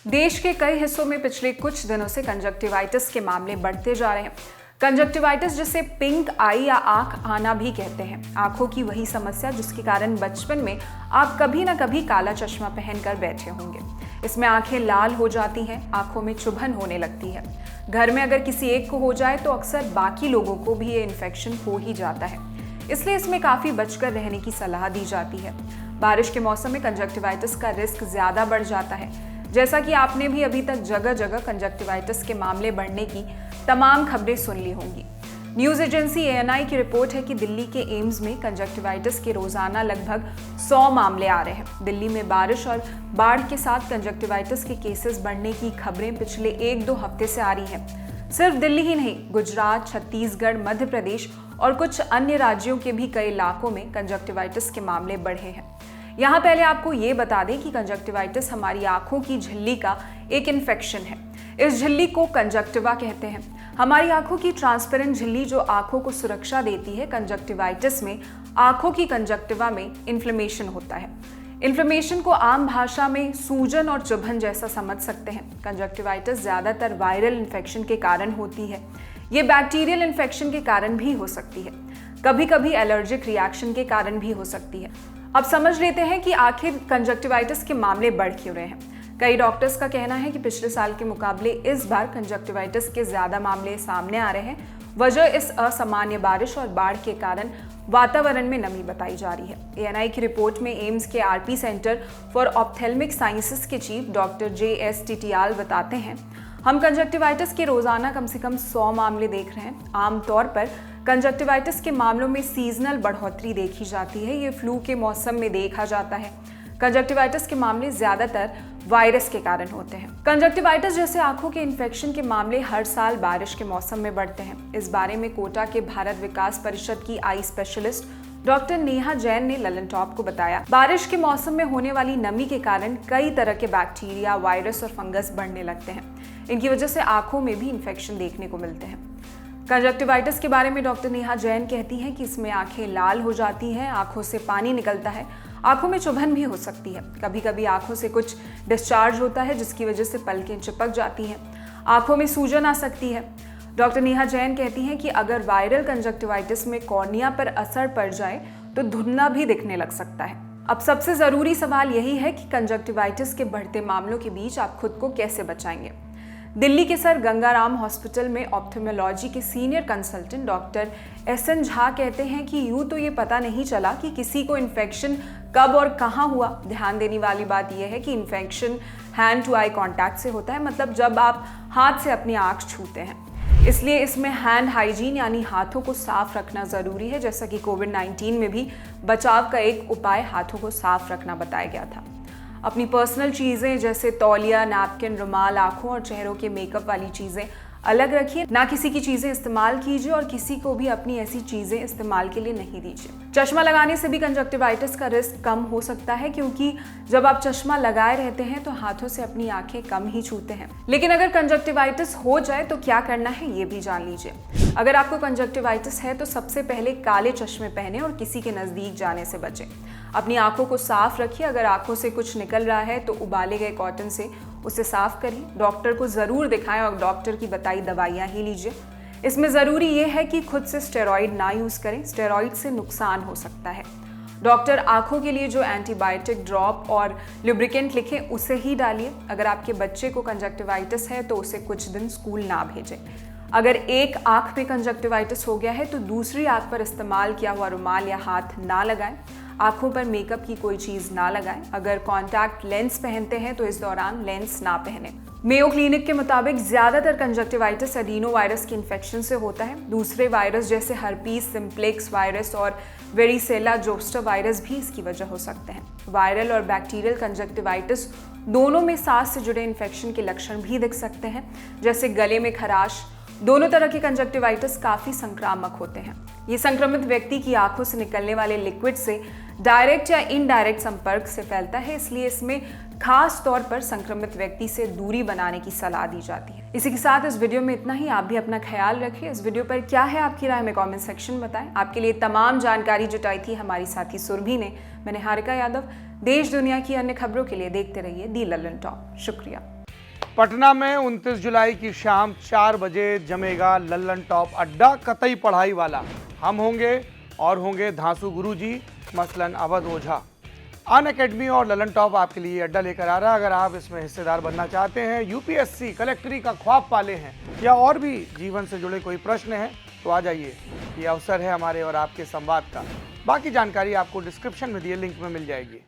देश के कई हिस्सों में पिछले कुछ दिनों से कंजक्टिवाइटिस के मामले बढ़ते जा रहे हैं। कंजक्टिवाइटिस जिसे पिंक आई या आंख आना भी कहते हैं, आंखों की वही समस्या जिसके कारण बचपन में आप कभी ना कभी काला चश्मा पहनकर बैठे होंगे। इसमें आंखें लाल हो जाती हैं, आंखों में चुभन होने लगती है। घर में अगर किसी एक को हो जाए तो अक्सर बाकी लोगों को भी ये इन्फेक्शन हो ही जाता है, इसलिए इसमें काफी बचकर रहने की सलाह दी जाती है। बारिश के मौसम में कंजक्टिवाइटिस का रिस्क ज्यादा बढ़ जाता है। जैसा कि आपने भी अभी तक जगह जगह कंजक्टिवाइटिस के मामले बढ़ने की तमाम खबरें सुन ली होंगी। न्यूज एजेंसी ANI की रिपोर्ट है कि दिल्ली के एम्स में कंजक्टिवाइटिस के रोजाना लगभग 100 मामले आ रहे हैं। दिल्ली में बारिश और बाढ़ के साथ कंजक्टिवाइटिस के केसेस बढ़ने की खबरें पिछले 1-2 हफ्ते से आ रही हैं। सिर्फ दिल्ली ही नहीं, गुजरात, छत्तीसगढ़, मध्य प्रदेश और कुछ अन्य राज्यों के भी कई इलाकों में कंजक्टिवाइटिस के मामले बढ़े हैं। यहाँ पहले आपको ये बता दें कि कंजक्टिवाइटिस हमारी आंखों की झिल्ली का एक इन्फेक्शन है। इस झिल्ली को कंजक्टिवा कहते हैं। हमारी आंखों की ट्रांसपेरेंट झिल्ली जो आंखों को सुरक्षा देती है, कंजक्टिवाइटिस में आंखों की कंजक्टिवा में इन्फ्लेमेशन होता है। इन्फ्लेमेशन को आम भाषा में सूजन और चुभन जैसा समझ सकते हैं। कंजक्टिवाइटिस ज्यादातर वायरल इन्फेक्शन के कारण होती है। ये बैक्टीरियल इन्फेक्शन के कारण भी हो सकती है, कभी कभी एलर्जिक रिएक्शन के कारण भी हो सकती है। अब समझ लेते हैं कि आखिर कंजक्टिवाइटिस के मामले बढ़ क्यों रहे हैं। कई डॉक्टर्स का कहना है कि पिछले साल के मुकाबले इस बार कंजक्टिवाइटिस के ज्यादा मामले सामने आ रहे हैं। वजह इस असामान्य बारिश और बाढ़ के कारण वातावरण में नमी बताई जा रही है। ANI की रिपोर्ट में एम्स के RP centre for ophthalmic sciences के चीफ डॉक्टर JS टिटियाल बताते हैं, हम कंजक्टिवाइटिस के रोजाना कम से कम 100 मामले देख रहे हैं। आमतौर पर कंजक्टिवाइटिस के मामलों में सीजनल बढ़ोतरी देखी जाती है। ये फ्लू के मौसम में देखा जाता है। कंजक्टिवाइटिस के मामले ज्यादातर वायरस के कारण होते हैं। कंजक्टिवाइटिस जैसे आंखों के इन्फेक्शन के मामले हर साल बारिश के मौसम में बढ़ते हैं। इस बारे में कोटा के भारत विकास परिषद की eye specialist doctor Neha Jain ने ललन टॉप को बताया, बारिश के मौसम में होने वाली नमी के कारण कई तरह के बैक्टीरिया, वायरस और फंगस बढ़ने लगते हैं। इनकी वजह से आंखों में भी इन्फेक्शन देखने को मिलते हैं। कंजक्टिवाइटिस के बारे में डॉक्टर नेहा जैन कहती हैं कि इसमें आंखें लाल हो जाती हैं, आंखों से पानी निकलता है, आंखों में चुभन भी हो सकती है। कभी कभी आंखों से कुछ डिस्चार्ज होता है जिसकी वजह से पलकें चिपक जाती हैं। आंखों में सूजन आ सकती है। डॉक्टर नेहा जैन कहती हैं कि अगर वायरल कंजक्टिवाइटिस में कॉर्निया पर असर पड़ जाए तो धुंधला भी दिखने लग सकता है। अब सबसे जरूरी सवाल यही है कि कंजक्टिवाइटिस के बढ़ते मामलों के बीच आप खुद को कैसे बचाएंगे। दिल्ली के सर गंगाराम हॉस्पिटल में ऑप्थेल्मोलॉजी के senior consultant doctor SN Jha कहते हैं कि यूं तो ये पता नहीं चला कि किसी को इन्फेक्शन कब और कहां हुआ। ध्यान देने वाली बात यह है कि infection hand to eye contact से होता है, मतलब जब आप हाथ से अपनी आंख छूते हैं। इसलिए इसमें हैंड हाइजीन यानी हाथों को साफ रखना जरूरी है। जैसा कि कोविड-19 में भी बचाव का एक उपाय हाथों को साफ रखना बताया गया था। अपनी पर्सनल चीज़ें जैसे तौलिया, नैपकिन, रुमाल, आंखों और चेहरों के मेकअप वाली चीज़ें अलग रखिए। ना किसी की चीज़ें इस्तेमाल कीजिए और किसी को भी अपनी ऐसी चीज़ें इस्तेमाल के लिए नहीं दीजिए। चश्मा लगाने से भी कंजक्टिवाइटिस का रिस्क कम हो सकता है, क्योंकि जब आप चश्मा लगाए रहते हैं तो हाथों से अपनी आंखें कम ही छूते हैं। लेकिन अगर कंजक्टिवाइटिस हो जाए तो क्या करना है ये भी जान लीजिए। अगर आपको कंजक्टिवाइटिस है तो सबसे पहले काले चश्मे पहने और किसी के नज़दीक जाने से बचें। अपनी आंखों को साफ रखिए। अगर आंखों से कुछ निकल रहा है तो उबाले गए कॉटन से उसे साफ करिए। डॉक्टर को ज़रूर दिखाएं और डॉक्टर की बताई दवाइयाँ ही लीजिए। इसमें ज़रूरी ये है कि खुद से स्टेरॉइड ना यूज़ करें, स्टेरॉइड से नुकसान हो सकता है। डॉक्टर आंखों के लिए जो एंटीबायोटिक ड्रॉप और लुब्रिकेंट लिखें उसे ही डालिए। अगर आपके बच्चे को कंजक्टिवाइटिस है तो उसे कुछ दिन स्कूल ना भेजें। अगर एक आंख पे कंजक्टिवाइटिस हो गया है तो दूसरी आंख पर इस्तेमाल किया हुआ रुमाल या हाथ ना लगाएं। आंखों पर मेकअप की कोई चीज ना लगाएं। अगर कॉन्टैक्ट लेंस पहनते हैं तो इस दौरान लेंस ना पहनें। मेयो क्लिनिक के मुताबिक ज्यादातर कंजक्टिवाइटिस एडिनो वायरस के इन्फेक्शन से होता है। दूसरे वायरस जैसे हर्पीस सिम्प्लेक्स वायरस और वेरिसेला जोस्टर वायरस भी इसकी वजह हो सकते हैं। वायरल और बैक्टीरियल कंजक्टिवाइटिस दोनों में सांस से जुड़े इन्फेक्शन के लक्षण भी दिख सकते हैं, जैसे गले में खराश। दोनों तरह के कंजक्टिवाइटिस काफी संक्रामक होते हैं। ये संक्रमित व्यक्ति की आंखों से निकलने वाले लिक्विड से डायरेक्ट या इनडायरेक्ट संपर्क से फैलता है, इसलिए इसमें खास तौर पर संक्रमित व्यक्ति से दूरी बनाने की सलाह दी जाती है। इसी के साथ इस वीडियो में इतना ही। आप भी अपना ख्याल रखिए। इस वीडियो पर क्या है आपकी राय, हमें कमेंट सेक्शन बताएं। आपके लिए तमाम जानकारी जुटाई थी हमारी साथी सुरभि ने। मैं निहारिका यादव। देश दुनिया की अन्य खबरों के लिए देखते रहिए दी ललन टॉप। शुक्रिया। पटना में 29 जुलाई की शाम 4 बजे जमेगा लल्लन टॉप अड्डा, कतई पढ़ाई वाला। हम होंगे और होंगे धांसू गुरुजी, मसलन अवध ओझा। अन अकेडमी और लल्लन टॉप आपके लिए अड्डा लेकर आ रहा है। अगर आप इसमें हिस्सेदार बनना चाहते हैं, यूपीएससी कलेक्टरी का ख्वाब पाले हैं या और भी जीवन से जुड़े कोई प्रश्न है तो आ जाइए। ये अवसर है हमारे और आपके संवाद का। बाकी जानकारी आपको डिस्क्रिप्शन में दिए लिंक में मिल जाएगी।